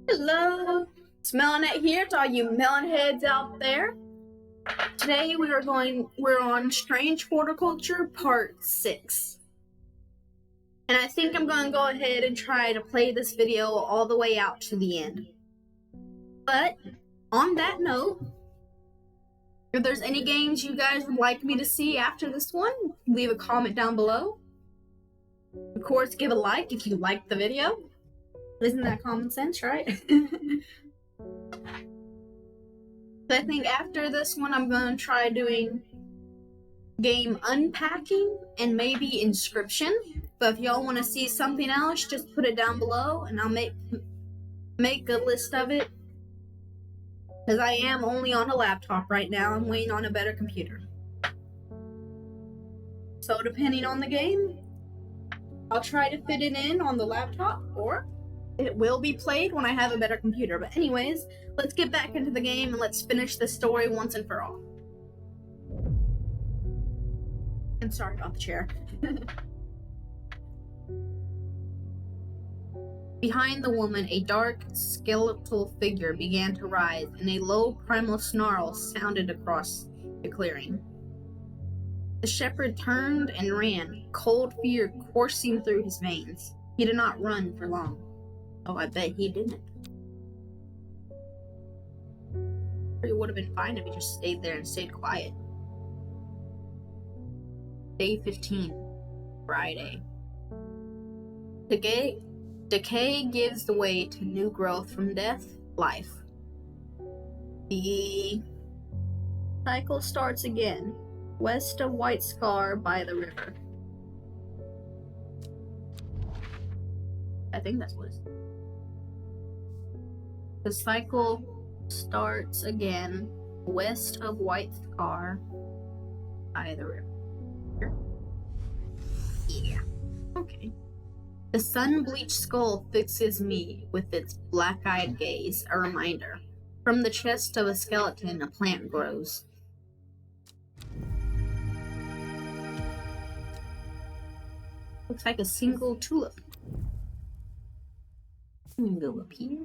Hello, Smellinette here to all you melon heads out there. Today we're on Strange Horticulture Part 6. And I think I'm going to go ahead and try to play this video all the way out to the end. But, on that note, if there's any games you guys would like me to see after this one, leave a comment down below. Of course, give a like if you liked the video. Isn't that common sense, right? So I think after this one, I'm going to try doing game unpacking and maybe inscription. But if y'all want to see something else, just put it down below and I'll make a list of it. Because I am only on a laptop right now. I'm waiting on a better computer. So depending on the game, I'll try to fit it in on the laptop, or it will be played when I have a better computer. But anyways, let's get back into the game and let's finish the story once and for all. And sorry about the chair. Behind the woman, a dark, skeletal figure began to rise, and a low, primal snarl sounded across the clearing. The shepherd turned and ran, cold fear coursing through his veins. He did not run for long. Oh, I bet he didn't. It would have been fine if he just stayed there and stayed quiet. Day 15, Friday. Decay gives the way to new growth from death, life. The cycle starts again, west of White Scar by the river. I think that's what it's. The cycle starts again, west of White Scar by the river. Yeah. Okay. The sun-bleached skull fixes me with its black-eyed gaze, a reminder. From the chest of a skeleton, a plant grows. Looks like a single tulip. I'm gonna go up here.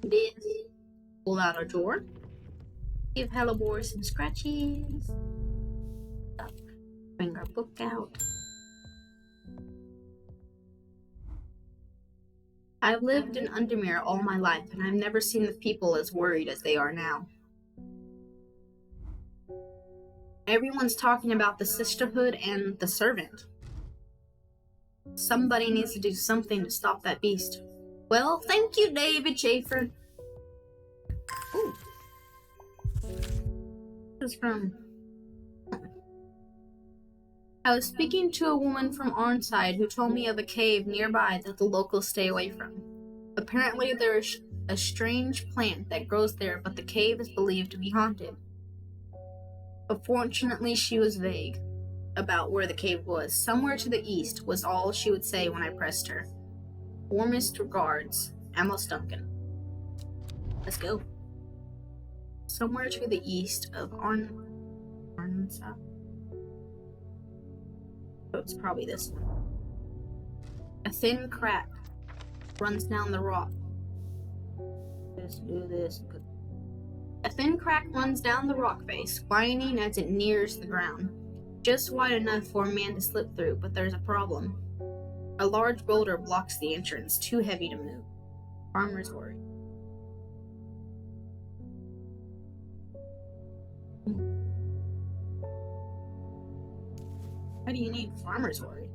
This. Pull out our drawer. Give Hellebore some scratches. Up. Bring our book out. I've lived in Undermere all my life, and I've never seen the people as worried as they are now. Everyone's talking about the sisterhood and the servant. Somebody needs to do something to stop that beast. Well, thank you, David Schaefer. Ooh. This is from... I was speaking to a woman from Arnside who told me of a cave nearby that the locals stay away from. Apparently there is a strange plant that grows there, but the cave is believed to be haunted. But fortunately she was vague about where the cave was. Somewhere to the east was all she would say when I pressed her. Warmest regards, Amos Duncan. Let's go. Somewhere to the east of Arnside. So it's probably this one. A thin crack runs down the rock. Let's do this. A thin crack runs down the rock face, whining as it nears the ground. Just wide enough for a man to slip through, but there's a problem. A large boulder blocks the entrance, too heavy to move. Farmer's worry. Why do you need farmer's worry?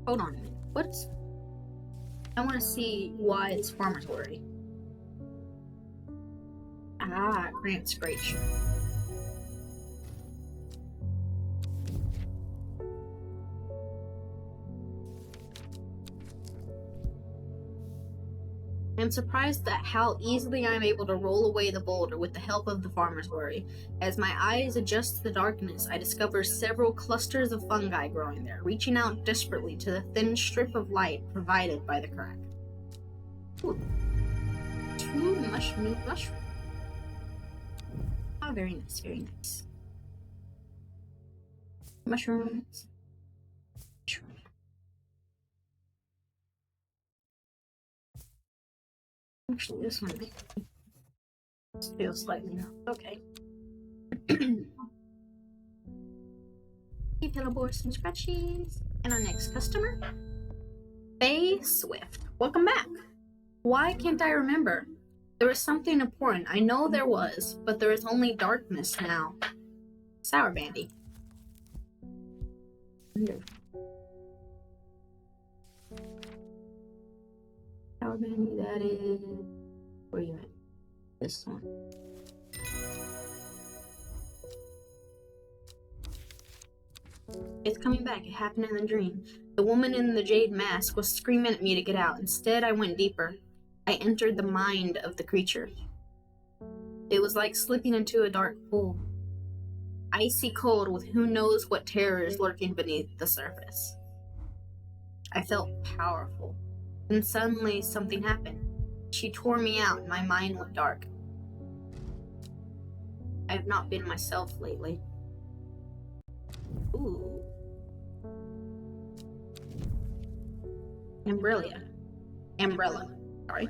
Hold on a minute. What's... I want to see why it's farmer's worry. Ah, Grant Scratch. I'm surprised at how easily I'm able to roll away the boulder with the help of the farmer's worry. As my eyes adjust to the darkness, I discover several clusters of fungi growing there, reaching out desperately to the thin strip of light provided by the crack. Ooh. Two mushrooms. Oh, very nice, very nice. Mushrooms. Actually, this one feels slightly enough. Okay. Hello, boys and scratchies. And our next customer, Faye Swift. Welcome back. Why can't I remember? There was something important. I know there was, but there is only darkness now. Sour Bandy. Sour Bandy, that is... Where are you at? This one. It's coming back. It happened in the dream. The woman in the jade mask was screaming at me to get out. Instead, I went deeper. I entered the mind of the creature. It was like slipping into a dark pool. Icy cold with who knows what terrors lurking beneath the surface. I felt powerful. Then suddenly something happened. She tore me out and my mind went dark. I have not been myself lately. Ooh. Umbrella. Sorry.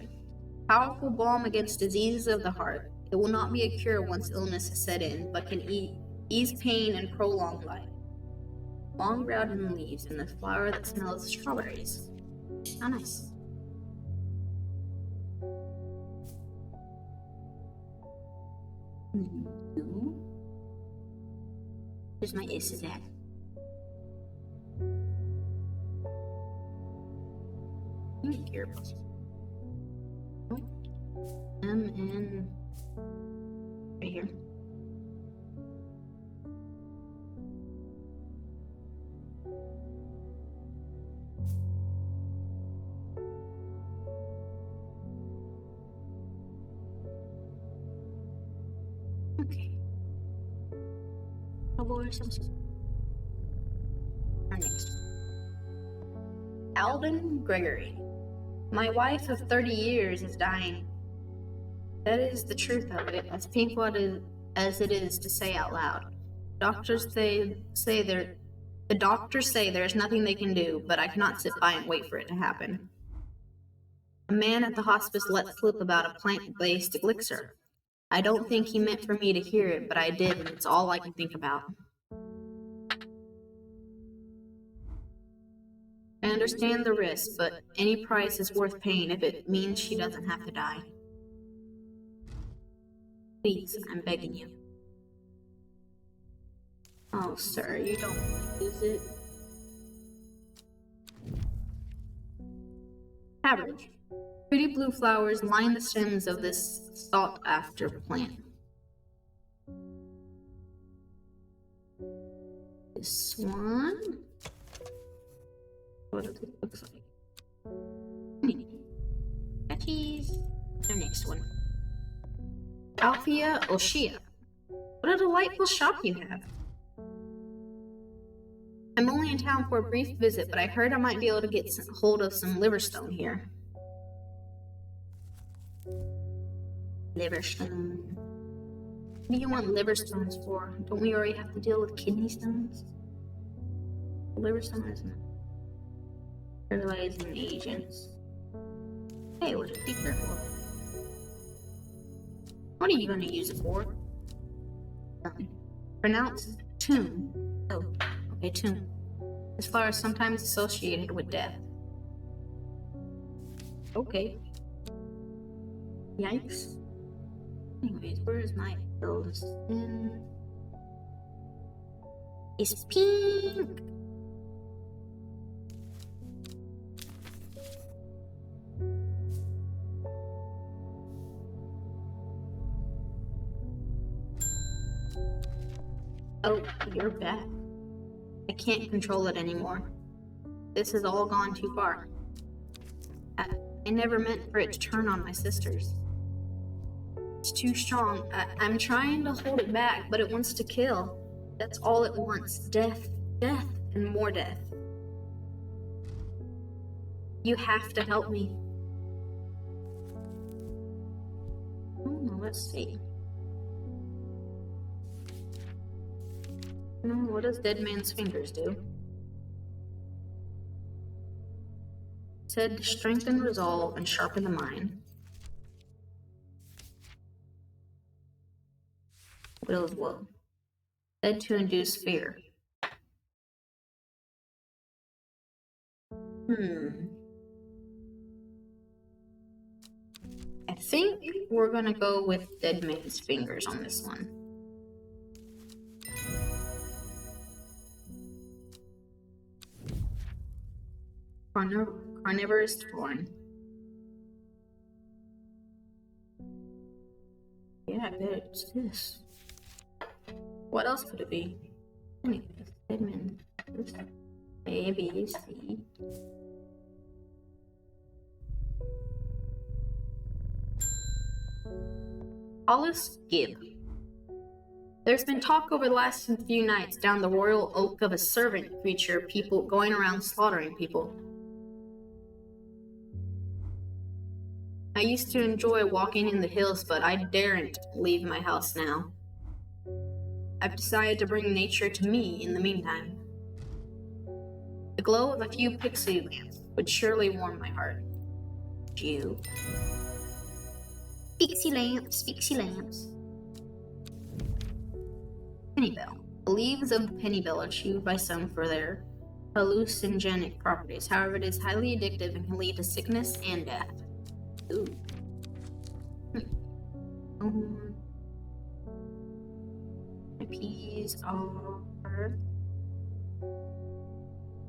Powerful balm against diseases of the heart. It will not be a cure once illness has set in, but can ease pain and prolong life. Long brown leaves and the flower that smells of strawberries. How nice. Here's my aces at. Gearbox. In right here. Okay. Our next. Alden Gregory. My wife of 30 years is dying. That is the truth of it, as painful as it is to say out loud. The doctors say there's nothing they can do, but I cannot sit by and wait for it to happen. A man at the hospice let slip about a plant-based elixir. I don't think he meant for me to hear it, but I did, and it's all I can think about. I understand the risk, but any price is worth paying if it means she doesn't have to die. Please, I'm begging you. Oh, sir, you don't want to use it. Cabbage. Pretty blue flowers line the stems of this sought-after plant. This one. What it looks like. Catchies. The next one. Althea Oshia. What a delightful shop you have. I'm only in town for a brief visit, but I heard I might be able to get hold of some liverstone here. Liverstone. What do you want liverstones for? Don't we already have to deal with kidney stones? Liverstone isn't fertilizing agents. Hey, what is deeper for? What are you going to use it for? Pronounced tomb. Oh, okay, tomb. This flower is sometimes associated with death. Okay. Yikes. Anyways, where's my rose? It's pink. Oh, you're back. I can't control it anymore. This has all gone too far. I never meant for it to turn on my sisters. It's too strong. I'm trying to hold it back, but it wants to kill. That's all it wants. Death, death, and more death. You have to help me. Let's see. What does Dead Man's Fingers do? It said to strengthen resolve and sharpen the mind. Will's woe. Said to induce fear. I think we're gonna go with Dead Man's Fingers on this one. Carnivorous Thorn. Yeah, I bet it's this. What else could it be? Anyways, Dead Man's Fingers. A, B, C. Hollis Gibb. There's been talk over the last few nights down the royal oak of a servant creature, people going around slaughtering people. I used to enjoy walking in the hills, but I daren't leave my house now. I've decided to bring nature to me in the meantime. The glow of a few pixie lamps would surely warm my heart. You. Pixie lamps, pixie lamps. Pennybell. The leaves of Pennybell are chewed by some for their hallucinogenic properties. However, it is highly addictive and can lead to sickness and death. Ooh. My peas are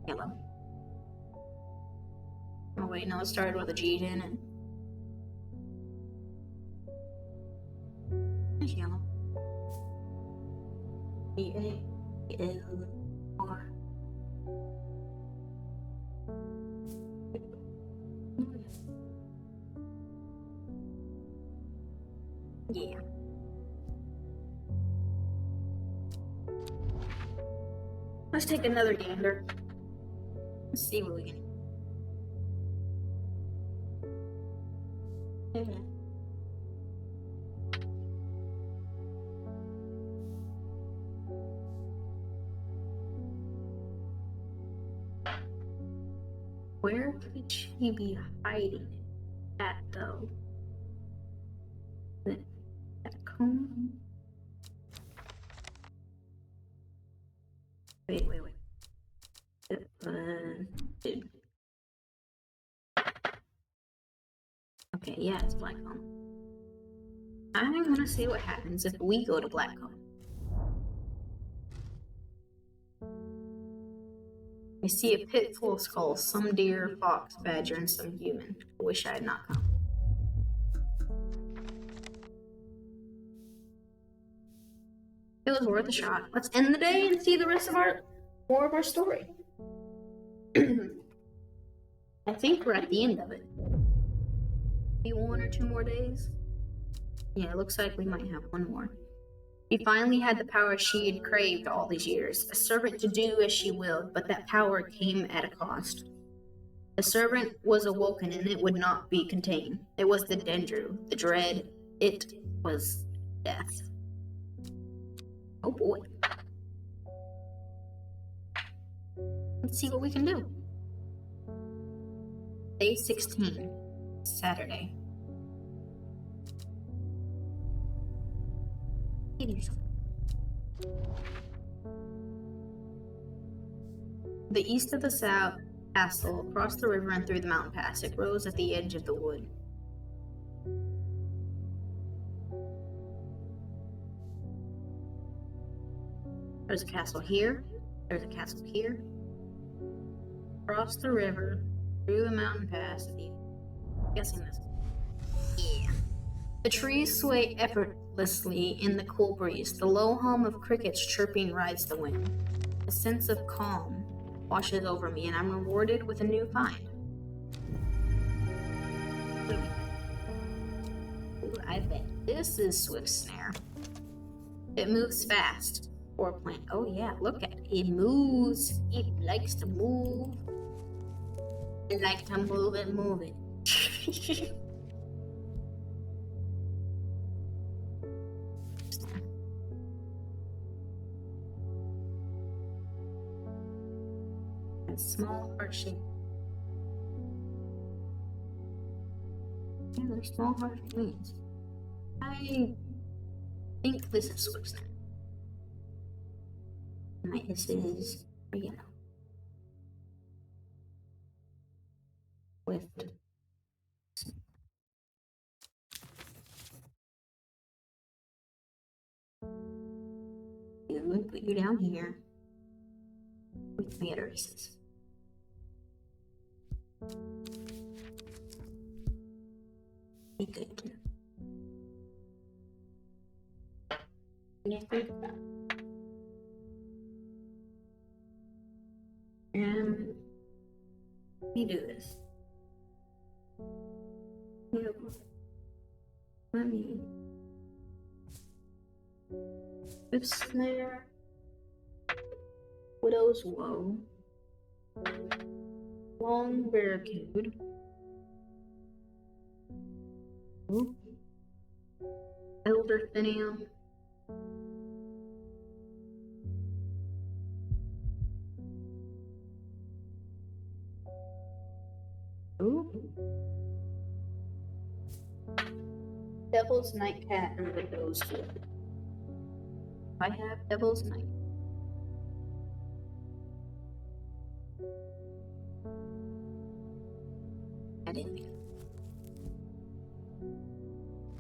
yellow. Oh wait, no, it started with a G, didn't it? It's yellow. E-A-L-R. Yeah. Let's take another gander. Let's see what we can. Where could she be hiding at, though? That comb? Wait. Okay, yeah, it's Blackcomb. I want to see what happens if we go to Blackcomb. I see a pit full of skulls, some deer, fox, badger, and some human. I wish I had not come. It was worth a shot. Let's end the day and see the rest of more of our story. I think we're at the end of it. Maybe 1 or 2 more days? Yeah, it looks like we might have 1 more. She finally had the power she had craved all these years, a servant to do as she willed, but that power came at a cost. The servant was awoken and it would not be contained. It was the Dendru, the dread. It was death. Oh boy. Let's see what we can do. Day 16, Saturday. The east of the south castle, across the river and through the mountain pass, it rose at the edge of the wood. There's a castle here. There's a castle here. Across the river, through the mountain pass. I'm guessing this. Yeah. The trees sway effortlessly in the cool breeze. The low hum of crickets chirping rides the wind. A sense of calm washes over me, and I'm rewarded with a new find. Ooh, I bet this is Swift Snare. It moves fast. Or plant. Oh yeah, look at it. It moves. It likes to move. It likes to move it, move it. A small heart shape. Yeah, they're small heart wings. think this is Swiss. This is yellow. With you, put you down here with the other races. Be good. Let me do this. Let me put snare. Widow's Woe. Long Barricade. Ooh. Elder Thinium. Ooh. Devil's Nightcat and Widow's Woe. I have Devil's Night.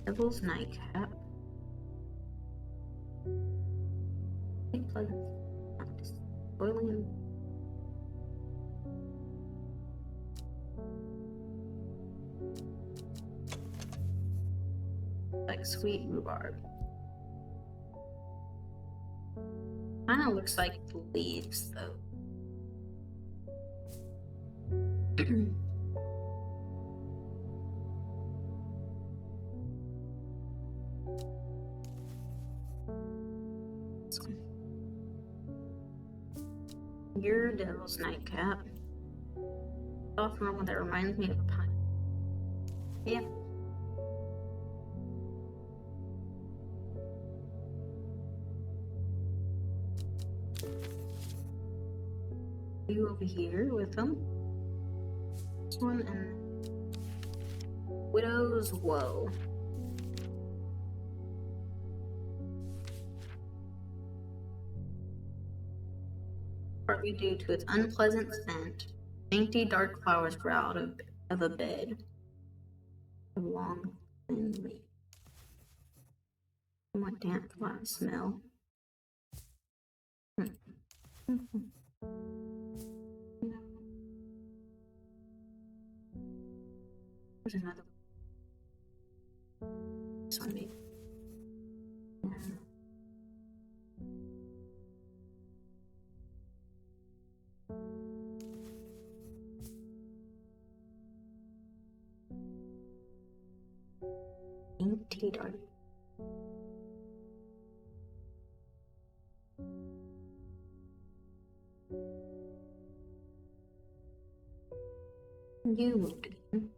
Devil's Nightcap. Boiling. Like sweet rhubarb. Kinda looks like leaves though. Your Devil's Nightcap. Often one that reminds me of a pine. Yeah. You over here with them. This one and Widow's Woe. Partly due to its unpleasant scent, dainty dark flowers grow out of a bed of long thin leaves. Somewhat damp flat smell. There's another one. This one maybe. Dainty dark. You moved again.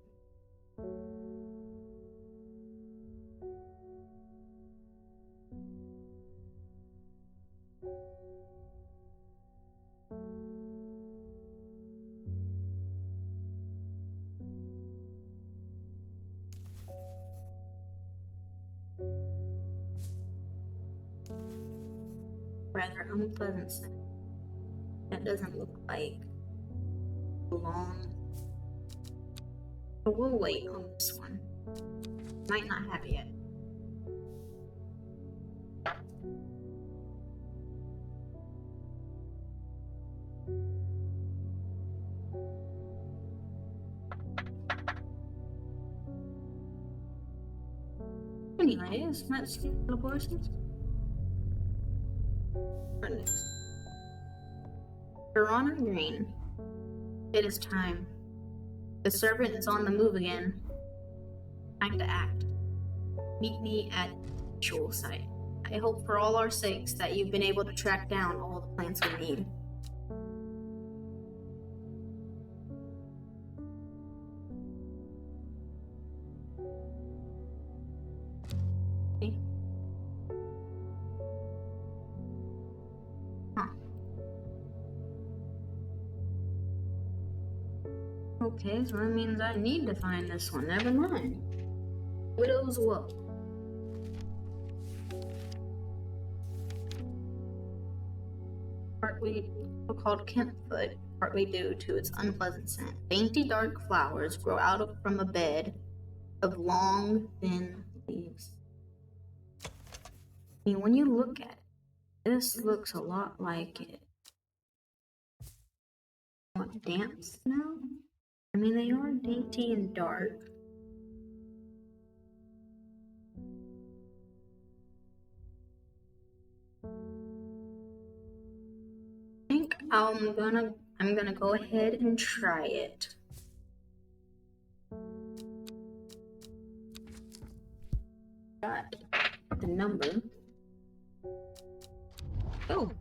Rather unpleasant scent. That doesn't look like long. But we'll wait on this one. Might not have it yet. Anyways, let's get the horses. For next. Piranha Green. It is time. The servant is on the move again. Time to act. Meet me at the actual site. I hope for all our sakes that you've been able to track down all the plants we need. Okay. Okay, so that means I need to find this one. Never mind. Widow's Woe. partly called Kentfoot, partly due to its unpleasant scent. Dainty dark flowers grow from a bed of long, thin leaves. I mean, when you look at it, this looks a lot like it. Want damp smell? I mean, they are dainty and dark. I think I'm gonna go ahead and try it. Got the number. Oh,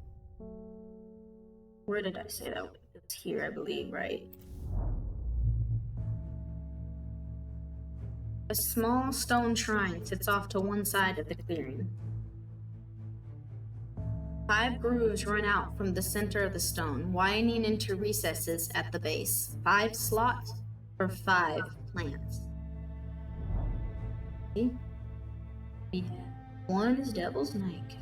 where did I say that? It's here, I believe, right? A small stone shrine sits off to one side of the clearing. 5 grooves run out from the center of the stone, widening into recesses at the base. 5 slots for 5 plants. Okay. We have 1 is Devil's Nightcap.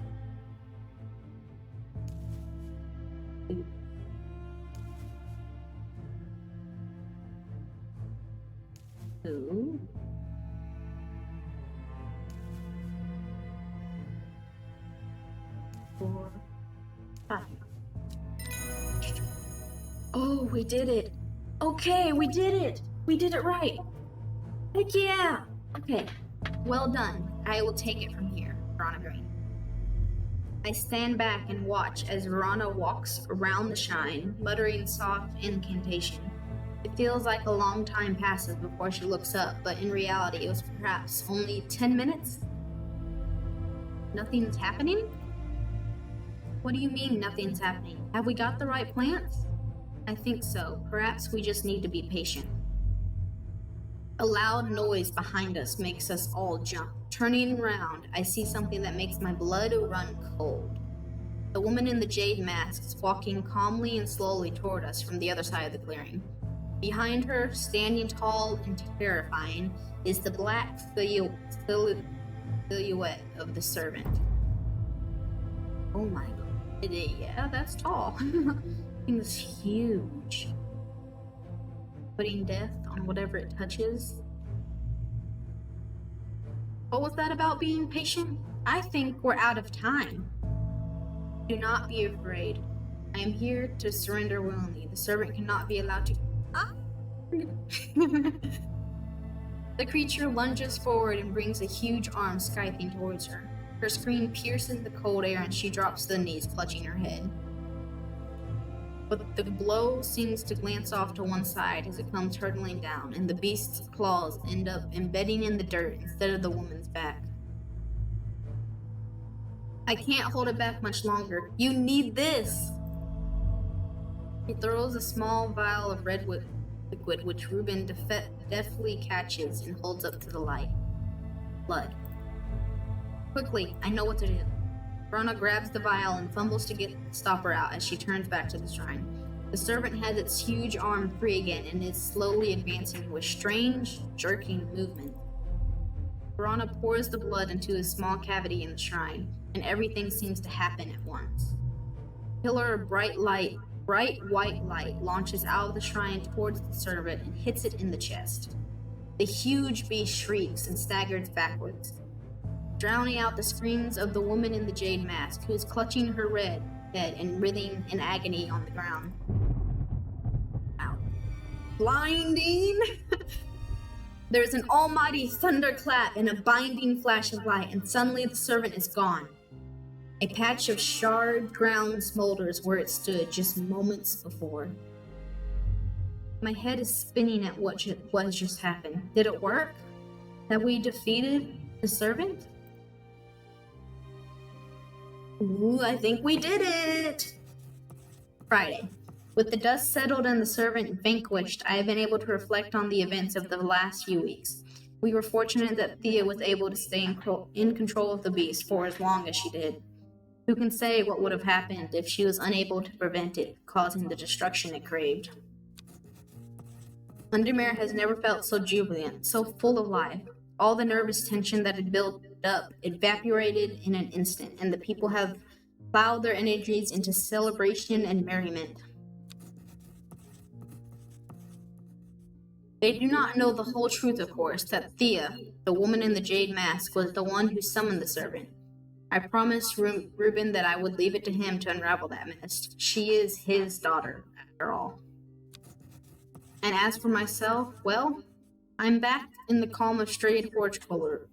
2. 4, 5. Oh, we did it. Okay, we did it. We did it right. Heck yeah. Okay, well done. I will take it from here, Verona Green. I stand back and watch as Verona walks around the shrine, muttering soft incantation. It feels like a long time passes before she looks up, but in reality it was perhaps only 10 minutes? Nothing's happening? What do you mean nothing's happening? Have we got the right plants? I think so. Perhaps we just need to be patient. A loud noise behind us makes us all jump. Turning around, I see something that makes my blood run cold. The woman in the jade mask is walking calmly and slowly toward us from the other side of the clearing. Behind her, standing tall and terrifying, is the black silhouette of the servant. Oh my god. Yeah, that's tall. Thing's huge. Putting death on whatever it touches. What was that about being patient? I think we're out of time. Do not be afraid. I am here to surrender willingly. The servant cannot be allowed to... Ah! The creature lunges forward and brings a huge arm scything towards her. Her scream pierces the cold air and she drops to the knees, clutching her head. But the blow seems to glance off to one side as it comes hurtling down, and the beast's claws end up embedding in the dirt instead of the woman's back. I can't hold it back much longer. You need this! He throws a small vial of red liquid, which Reuben deftly catches and holds up to the light. Blood. Quickly, I know what to do. Verona grabs the vial and fumbles to get the stopper out as she turns back to the shrine. The servant has its huge arm free again and is slowly advancing with strange, jerking movement. Verona pours the blood into a small cavity in the shrine, and everything seems to happen at once. A pillar of bright white light launches out of the shrine towards the servant and hits it in the chest. The huge beast shrieks and staggers backwards, drowning out the screams of the woman in the jade mask, who is clutching her red head and writhing in agony on the ground. Ow. Blinding! There's an almighty thunderclap and a binding flash of light, and suddenly the servant is gone. A patch of charred ground smolders where it stood just moments before. My head is spinning at what has just happened. Did it work? Have we defeated the servant? Ooh, I think we did it! Friday. With the dust settled and the servant vanquished, I have been able to reflect on the events of the last few weeks. We were fortunate that Thea was able to stay in control of the beast for as long as she did. Who can say what would have happened if she was unable to prevent it causing the destruction it craved? Undermere has never felt so jubilant, so full of life. All the nervous tension that had built up evaporated in an instant, and the people have plow their energies into celebration and merriment. They do not know the whole truth, of course, that Thea, the woman in the jade mask, was the one who summoned the servant. I promised Reuben that I would leave it to him to unravel that mist. She is his daughter, after all. And as for myself, well, I'm back in the calm of strange horticulture,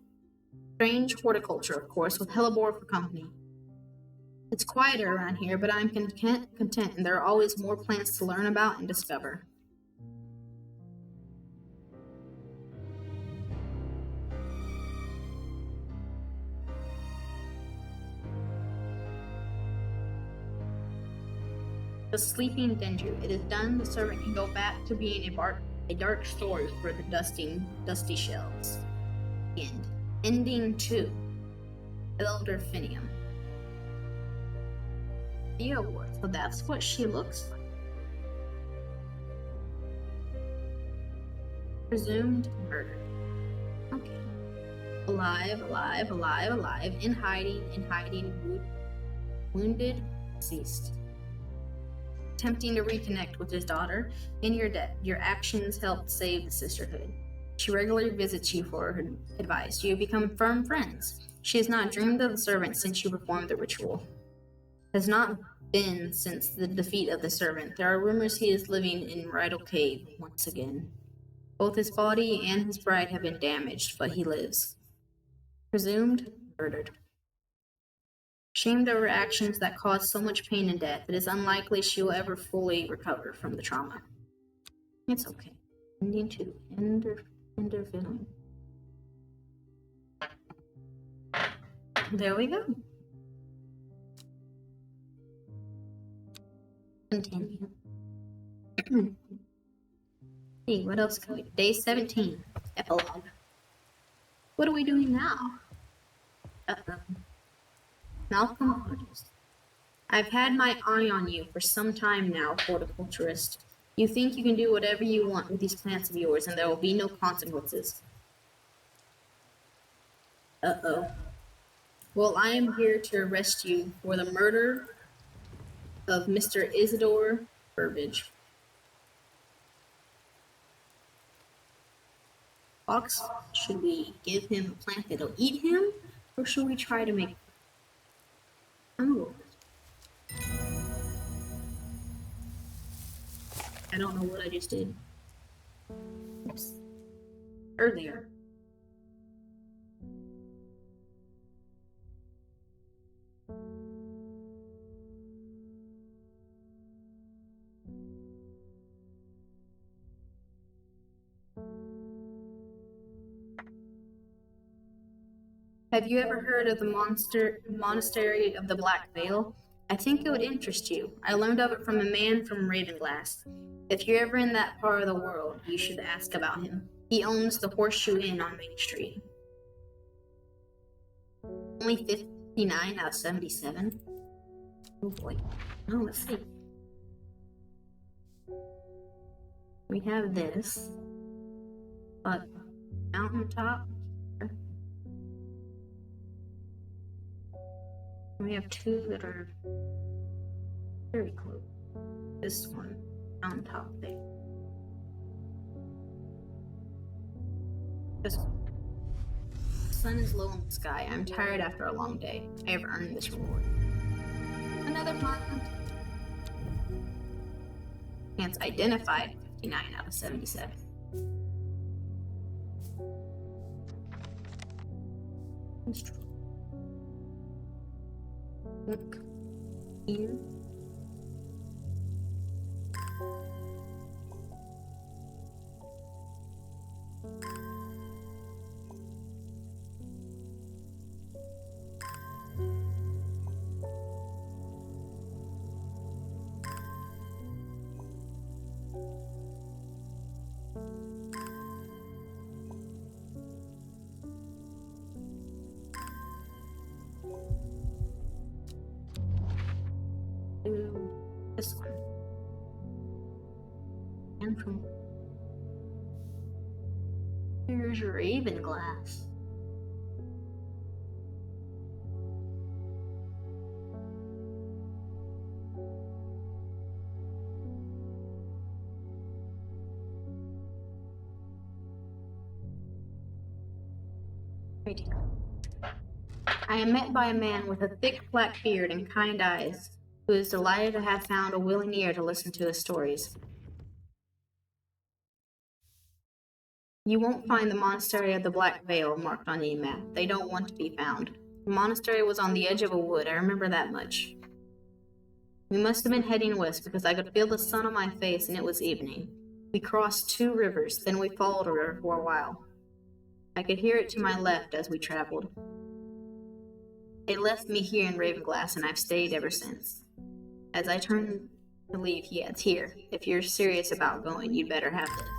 of course, with Hellebore for company. It's quieter around here, but I'm content, and there are always more plants to learn about and discover. The Sleeping Denju. It is done. The servant can go back to being a dark story for the dusty shelves. End. Ending 2. Elder Finium. The award. So that's what she looks like. Presumed murder. Okay. Alive. In hiding. Wounded. Deceased. Attempting to reconnect with his daughter. In your debt, your actions helped save the sisterhood. She regularly visits you for her advice. You have become firm friends. She has not dreamed of the servant since you performed the ritual. Has not been since the defeat of the servant. There are rumors he is living in Rydal Cave once again. Both his body and his bride have been damaged, but he lives. Presumed murdered. Shamed over actions that caused so much pain and death, it is unlikely she will ever fully recover from the trauma. It's okay. Ending 2. Ender villain. There we go. Continue. Hey, what else can we do? Day 17. Epilogue. What are we doing now? Malcolm Hodges. I've had my eye on you for some time now, horticulturist. You think you can do whatever you want with these plants of yours, and there will be no consequences. Well, I am here to arrest you for the murder of Mr. Isidore Burbage. Fox, should we give him a plant that'll eat him, or should we try to make... Oh. I don't know what I just did. Oops. Earlier. Have you ever heard of the Monastery of the Black Veil? I think it would interest you. I learned of it from a man from Ravenglass. If you're ever in that part of the world, you should ask about him. He owns the Horseshoe Inn on Main Street. Only 59 out of 77? Oh boy. Oh, let's see. We have this. But mountaintop. We have two that are very close. This one, on top there. This one. The sun is low in the sky. I'm tired after a long day. I have earned this reward. Another month. Chance identified, 59 out of 77. Look here. This one. And from here's Ravenglass. I am met by a man with a thick black beard and kind eyes, who is delighted to have found a willing ear to listen to his stories. You won't find the Monastery of the Black Veil marked on any map. They don't want to be found. The monastery was on the edge of a wood, I remember that much. We must have been heading west because I could feel the sun on my face and it was evening. We crossed 2 rivers, then we followed a river for a while. I could hear it to my left as we traveled. It left me here in Ravenglass and I've stayed ever since. As I turned to leave, he adds, "Here, if you're serious about going, you'd better have this."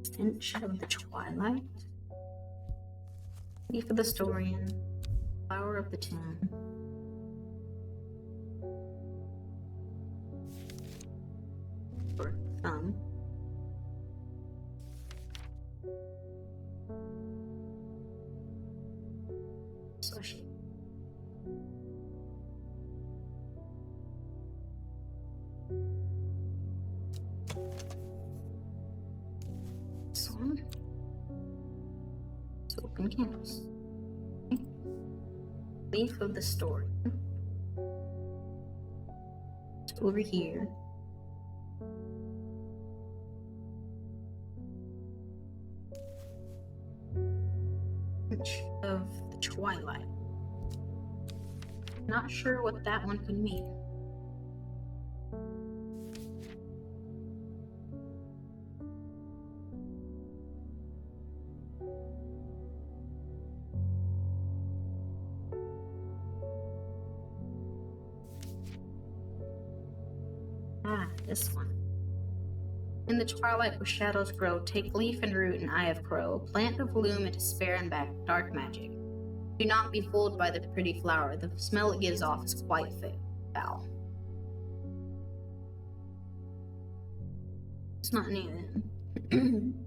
Stench of the Twilight. Leaf of the Storian. Flower of the Tomb. Or thumb. Slushy. Swan. Soap and candles. Okay. Leaf of the Story. It's over here. Stench of the Twilight. Not sure what that one could mean. Ah, this one. In the twilight where shadows grow, take leaf and root and eye of crow, plant of bloom and despair and dark magic. Do not be fooled by the pretty flower, the smell it gives off is quite foul. It's not new then.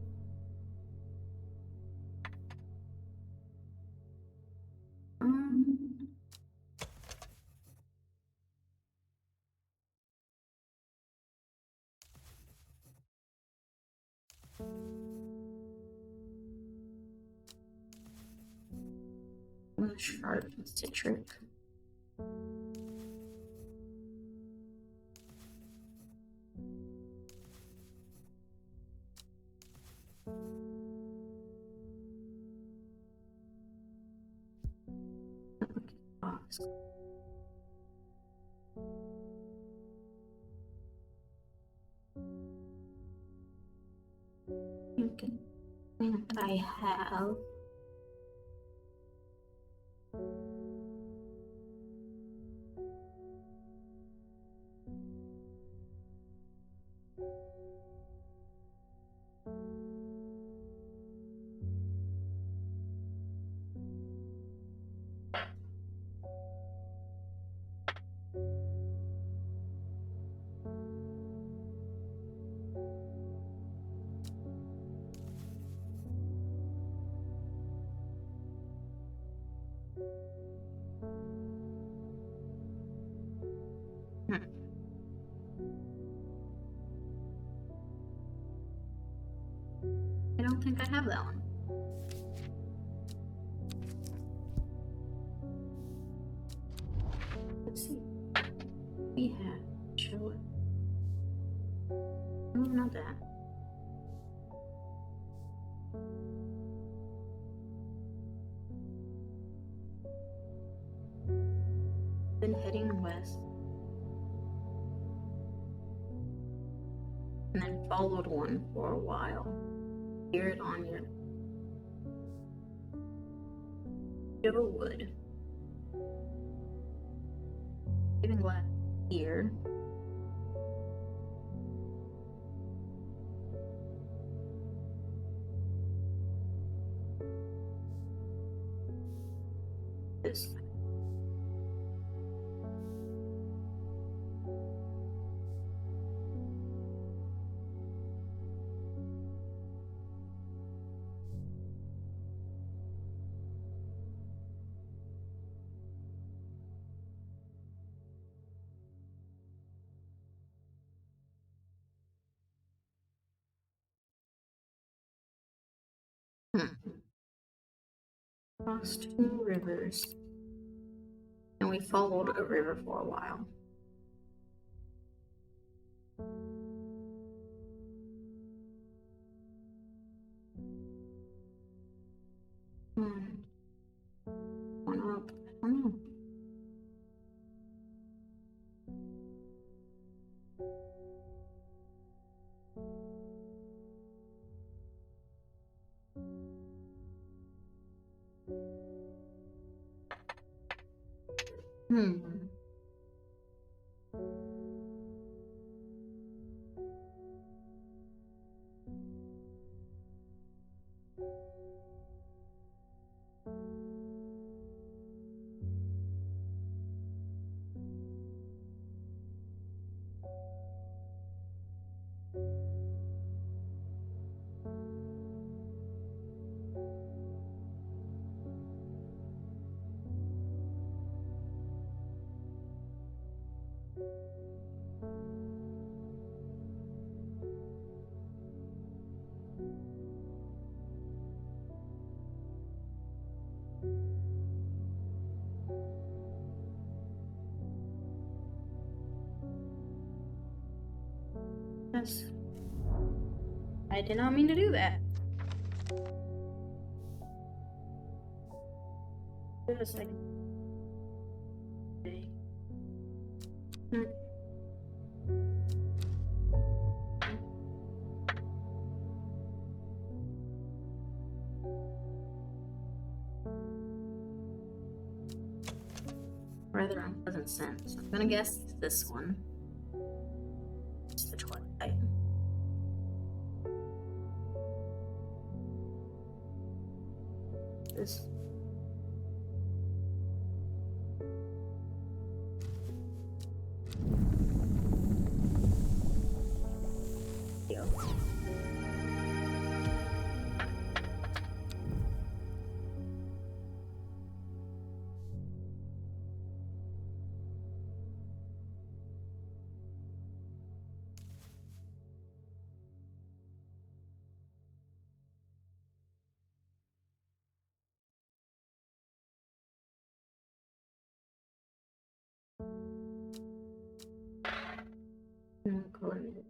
Sharp citric. Okay. And I have I don't think I have that one. Let's see. We have show it. No, not that. Then heading west. And then followed one for a while. Hear it on your wood. Living glass here. This way. Crossed 2 rivers. And we followed a river for a while. One up. I don't know. Yes. I did not mean to do that. Just like. Rather unpleasant scent. So I'm gonna guess this one. It's the Twilight. This. Yo. Color it.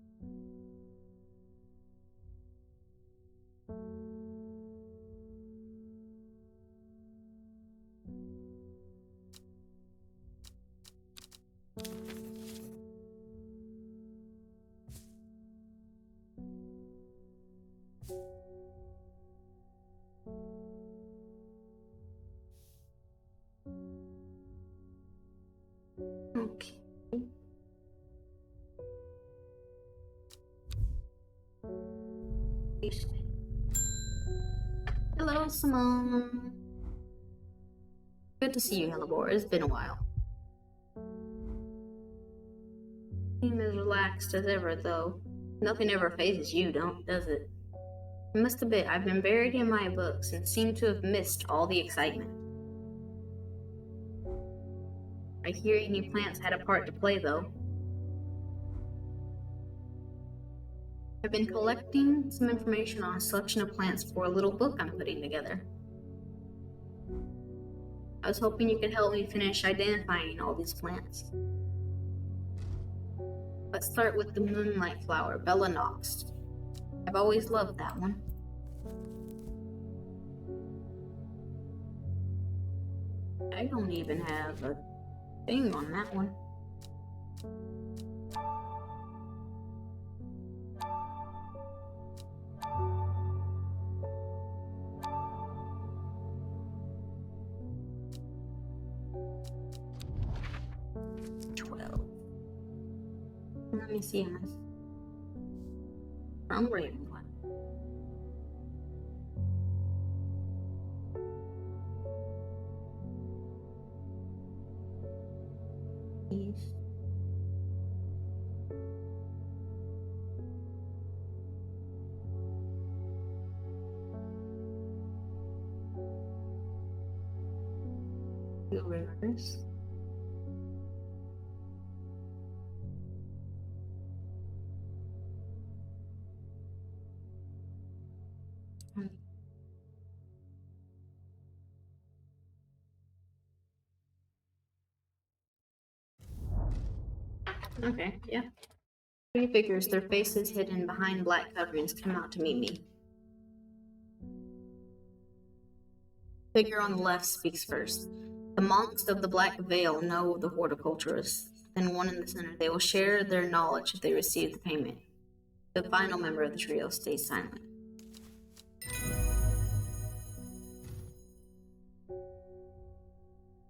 Okay. Hello, Simone. Good to see you, Hellebore. It's been a while. Seem as relaxed as ever, though. Nothing ever phases you, does it? I've been buried in my books and seem to have missed all the excitement. I hear you plants had a part to play, though. I've been collecting some information on a selection of plants for a little book I'm putting together. I was hoping you could help me finish identifying all these plants. Let's start with the moonlight flower, Bella Nox. I've always loved that one. I don't even have a thing on that one. Let me see this. From Ravenwood. East. The rivers. Okay, yeah. Three figures, their faces hidden behind black coverings, come out to meet me. Figure on the left speaks first. The monks of the Black Veil know the horticulturists, then one in the center. They will share their knowledge if they receive the payment. The final member of the trio stays silent.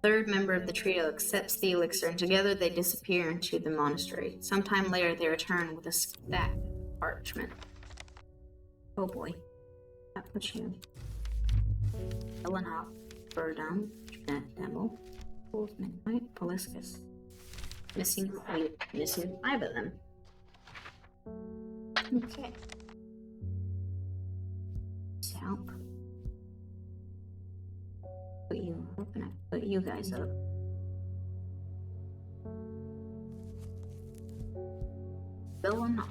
Third member of the trio accepts the elixir, and together they disappear into the monastery. Sometime later, they return with a stack of parchment. Oh boy. That puts you. Eleanor, Verdun, Demo, Fools Midnight, Poliscus. Missing 5 of them. Okay. Help. Put you up and I put you guys up. Villa Knox.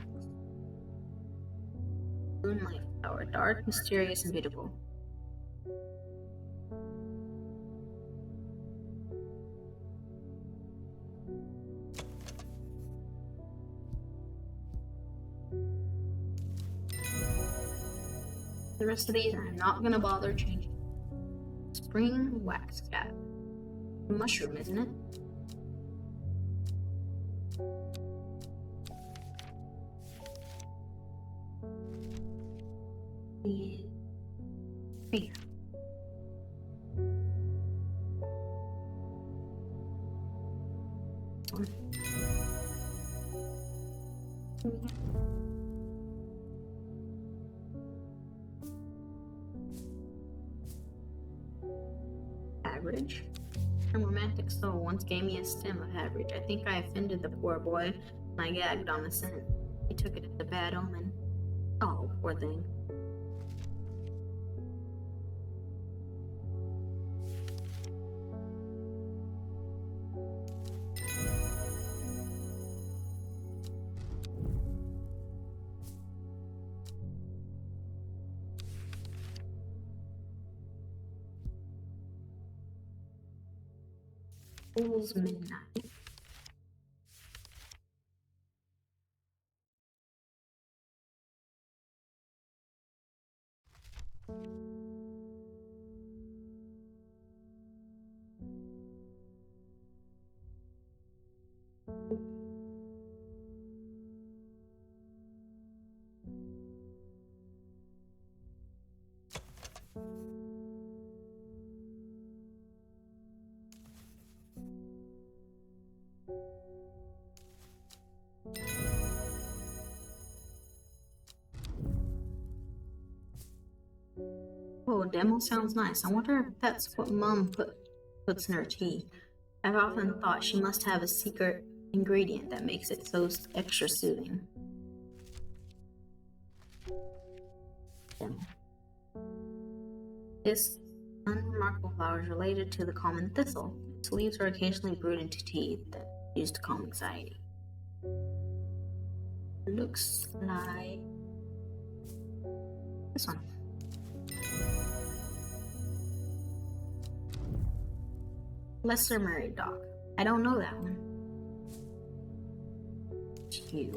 Moonlight Tower, dark, mysterious, and beautiful. The rest of these I'm not gonna bother changing. Spring wax cap. Mushroom, isn't it? Yeah. Average. A romantic soul once gave me a stem of average. I think I offended the poor boy when I gagged on the scent. He took it as a bad omen. Oh, poor thing. Fool's Midnight. Oh, demo sounds nice. I wonder if that's what Mom puts in her tea. I've often thought she must have a secret ingredient that makes it so extra soothing. Demo. This unremarkable flower is related to the common thistle. Its leaves are occasionally brewed into tea that is used to calm anxiety. Looks like this one. Lesser Murray Dock. I don't know that one. Two.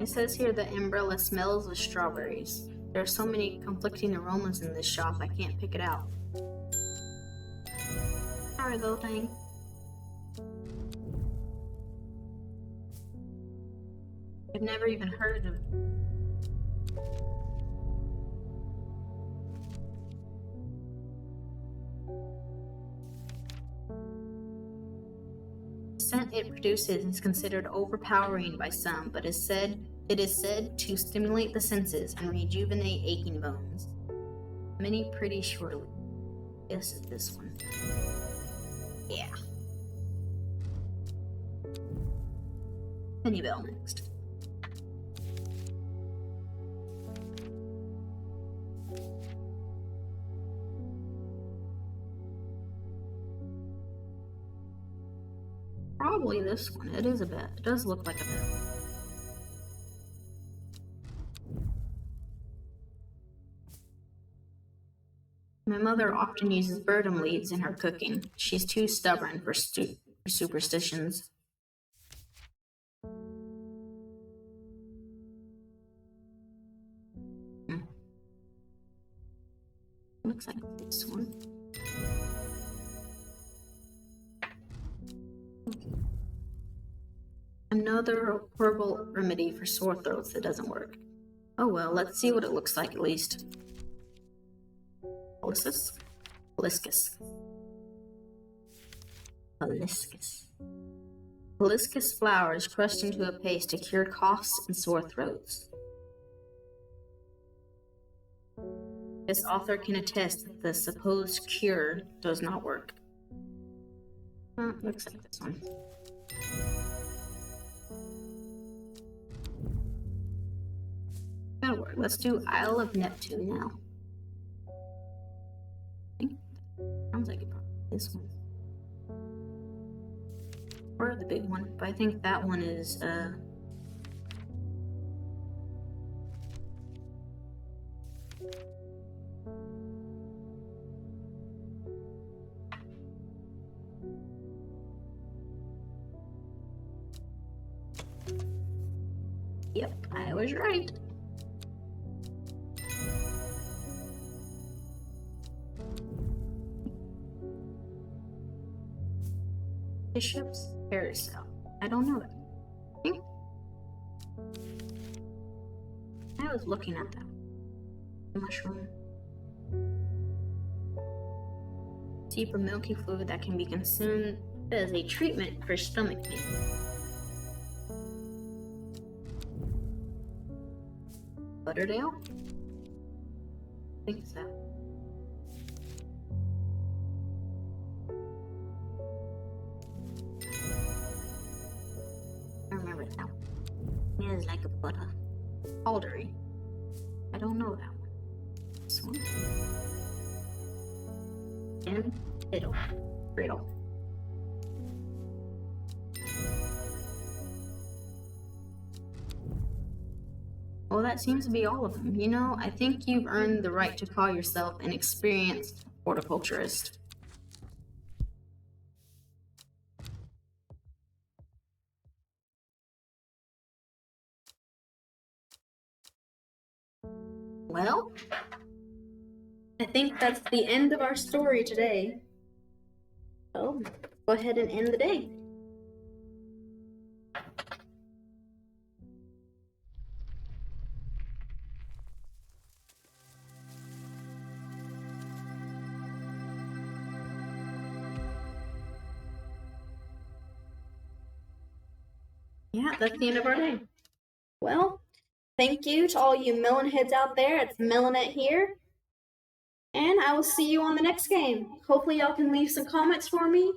It says here the umbrella smells of strawberries. There are so many conflicting aromas in this shop, I can't pick it out. Sorry, little thing. I've never even heard of. The scent it produces is considered overpowering by some, but it is said to stimulate the senses and rejuvenate aching bones. Many pretty surely. Yes, it's this one. Yeah. Penny Bell next. Probably this one. It is a bed. It does look like a bed. My mother often uses burdock leaves in her cooking. She's too stubborn for superstitions. Looks like this one. Another herbal remedy for sore throats that doesn't work. Oh well, let's see what it looks like at least. Hibiscus. Hibiscus flowers crushed into a paste to cure coughs and sore throats. This author can attest that the supposed cure does not work. Looks like this one. That'll work. Let's do Isle of Neptune now. Sounds like it probably this one. Or the big one, but I think that one is Yep, I was right. Bishop's carousel. I don't know that. I was looking at that mushroom. Deeper milky fluid that can be consumed as a treatment for stomach pain. Butterdale? I think so. I remember it now. It is like a butter. Aldery. I don't know that one. This one. And Brittle. Well, that seems to be all of them. You know, I think you've earned the right to call yourself an experienced horticulturist. Well, I think that's the end of our story today. So, go ahead and end the day. Yeah, that's the end of our day. Well, thank you to all you melon heads out there. It's Melonet here. And I will see you on the next game. Hopefully y'all can leave some comments for me.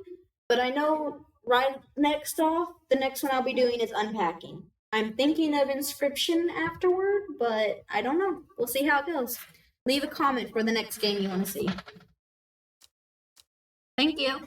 But I know right next off, the next one I'll be doing is unpacking. I'm thinking of inscription afterward, but I don't know. We'll see how it goes. Leave a comment for the next game you want to see. Thank you.